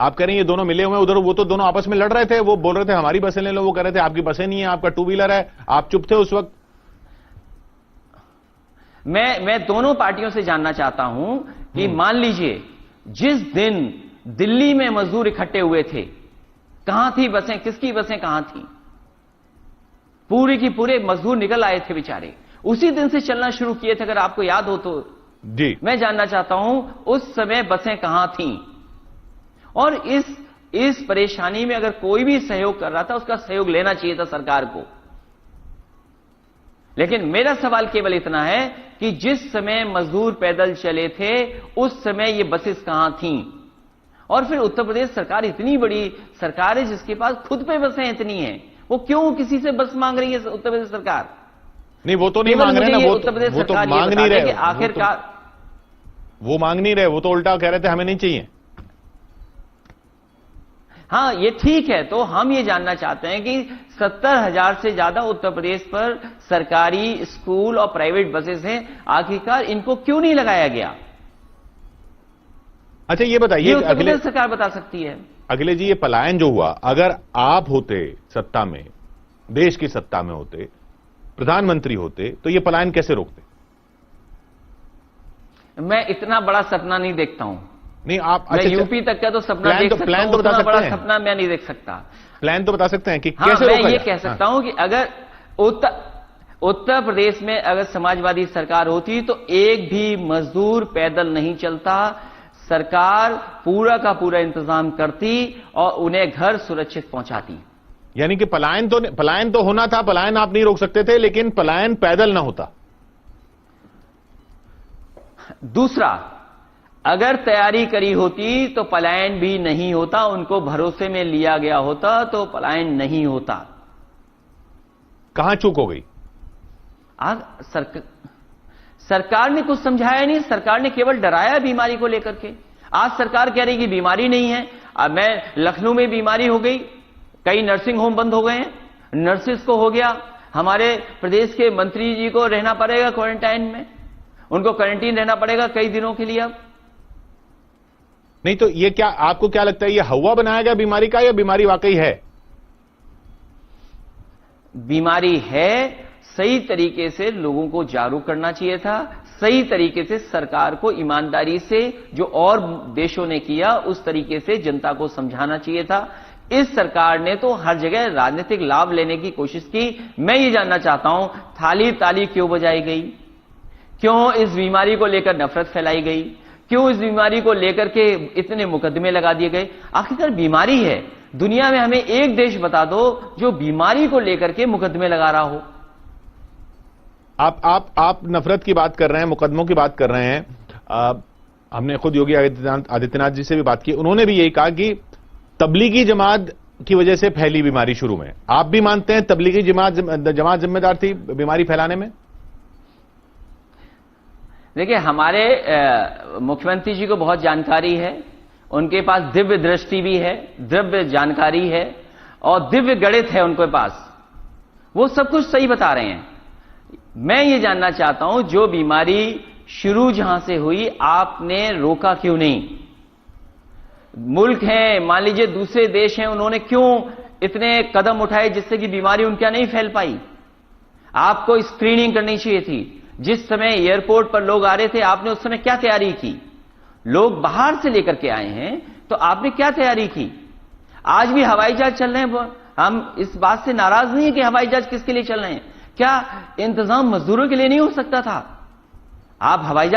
आप कह रहे हैं ये दोनों मिले हुए हैं, उधर वो तो दोनों आपस में लड़ रहे थे, वो बोल रहे थे हमारी बसें ले लो, वो कह रहे थे आपकी बसें नहीं है, आपका टू व्हीलर है, आप चुप थे उस वक्त। मैं दोनों पार्टियों से जानना चाहता हूं कि मान लीजिए जिस दिन दिल्ली में मजदूर इकट्ठे हुए थे, कहां थी बसें, किसकी बसें कहां थी? पूरे की पूरे मजदूर निकल आए थे बेचारे, उसी दिन से चलना शुरू किए थे, अगर आपको याद हो तो। जी, मैं जानना चाहता हूं उस समय बसें कहां थीं? और इस परेशानी में अगर कोई भी सहयोग कर रहा था, उसका सहयोग लेना चाहिए था सरकार को। लेकिन मेरा सवाल केवल इतना है कि जिस समय मजदूर पैदल चले थे, उस समय ये बसेस कहां थीं? और फिर उत्तर प्रदेश सरकार इतनी बड़ी सरकार है जिसके पास खुद पे बसें इतनी हैं, वो क्यों किसी से बस मांग रही है उत्तर प्रदेश सरकार? नहीं, वो तो नहीं मांग रहे ना, वो तो मांग नहीं रहे, आखिरकार वो मांग नहीं रहे, वो तो उल्टा कह रहे थे हमें नहीं चाहिए। हां, ये ठीक है। तो हम ये जानना चाहते हैं कि 70,000 से ज्यादा उत्तर प्रदेश पर सरकारी स्कूल और प्राइवेट बसेस हैं, आखिरकार इनको क्यों नहीं लगाया गया? अच्छा, ये बताइए, उत्तर प्रदेश सरकार बता सकती है। अखिलेश जी, ये पलायन जो हुआ, अगर आप होते सत्ता में, देश की सत्ता में होते, प्रधानमंत्री होते, तो ये पलायन कैसे रोकते? मैं इतना बड़ा सपना नहीं देखता हूं। नहीं, आप मैं यूपी तक का तो सपना देख सकता हूं, उतना बड़ा सपना मैं नहीं देख सकता। प्लान तो बता सकते हैं कि हाँ, कैसे मैं रोका ये जाए? कह सकता हूं कि अगर उत्तर प्रदेश में अगर समाजवादी सरकार होती तो एक भी मजदूर पैदल नहीं चलता, सरकार पूरा का पूरा इंतजाम करती और उन्हें घर सुरक्षित पहुंचाती। यानी कि पलायन तो होना था, पलायन आप नहीं रोक सकते थे, लेकिन पलायन पैदल ना होता। दूसरा, अगर तैयारी करी होती तो पलायन भी नहीं होता, उनको भरोसे में लिया गया होता तो पलायन नहीं होता। कहां चूक हो गई? आज सरकार ने कुछ समझाया नहीं, सरकार ने केवल डराया बीमारी को लेकर के। आज सरकार कह रही कि बीमारी नहीं है। अब मैं लखनऊ में बीमारी हो गई, कई नर्सिंग होम बंद हो गए हैं, नर्सिस को हो गया, हमारे प्रदेश के मंत्री जी को रहना पड़ेगा क्वारंटाइन में, उनको क्वारंटीन रहना पड़ेगा कई दिनों के लिए। अब नहीं तो ये क्या, आपको क्या लगता है, ये हवा बनाया गया बीमारी का या बीमारी वाकई है? बीमारी है। सही तरीके से लोगों को जागरूक करना चाहिए था, सही तरीके से सरकार को ईमानदारी से जो और देशों ने किया उस तरीके से जनता को समझाना चाहिए था। इस सरकार ने तो हर जगह राजनीतिक लाभ लेने की कोशिश की। मैं ये जानना चाहता हूं, थाली ताली क्यों बजाई गई? क्यों इस बीमारी को लेकर नफरत फैलाई गई? क्यों इस बीमारी को लेकर के इतने मुकदमे लगा दिए गए? आखिरकार बीमारी है, दुनिया में हमें एक देश बता दो जो बीमारी को लेकर के मुकदमे लगा रहा हो। आप नफरत की बात कर रहे हैं, मुकदमों की बात कर रहे हैं। हमने खुद योगी आदित्यनाथ जी से भी बात की, उन्होंने भी यही कहा कि तबलीगी जमात की वजह से फैली बीमारी शुरू में। आप भी मानते हैं तबलीगी जमात जिम्मेदार थी बीमारी फैलाने में? देखिए, हमारे मुख्यमंत्री जी को बहुत जानकारी है, उनके पास दिव्य दृष्टि भी है, दिव्य जानकारी है और दिव्य गणित है उनके पास, वो सब कुछ सही बता रहे हैं। मैं ये जानना चाहता हूं, जो बीमारी शुरू जहां से हुई, आपने रोका क्यों नहीं? मुल्क हैं, मान लीजिए दूसरे देश हैं, उन्होंने क्यों इतने कदम उठाए जिससे कि बीमारी उनके यहां नहीं फैल पाई? आपको स्क्रीनिंग करनी चाहिए थी। जिस समय एयरपोर्ट पर लोग आ रहे थे, आपने उस समय क्या तैयारी की? लोग बाहर से लेकर के आए हैं, तो आपने क्या तैयारी की? आज भी हवाई जहाज चल रहे हैं, हम इस बात से नाराज नहीं है कि हवाई जहाज किसके लिए चल रहे हैं। क्या इंतजाम मजदूरों के लिए नहीं हो सकता था? आप हवाई जहाज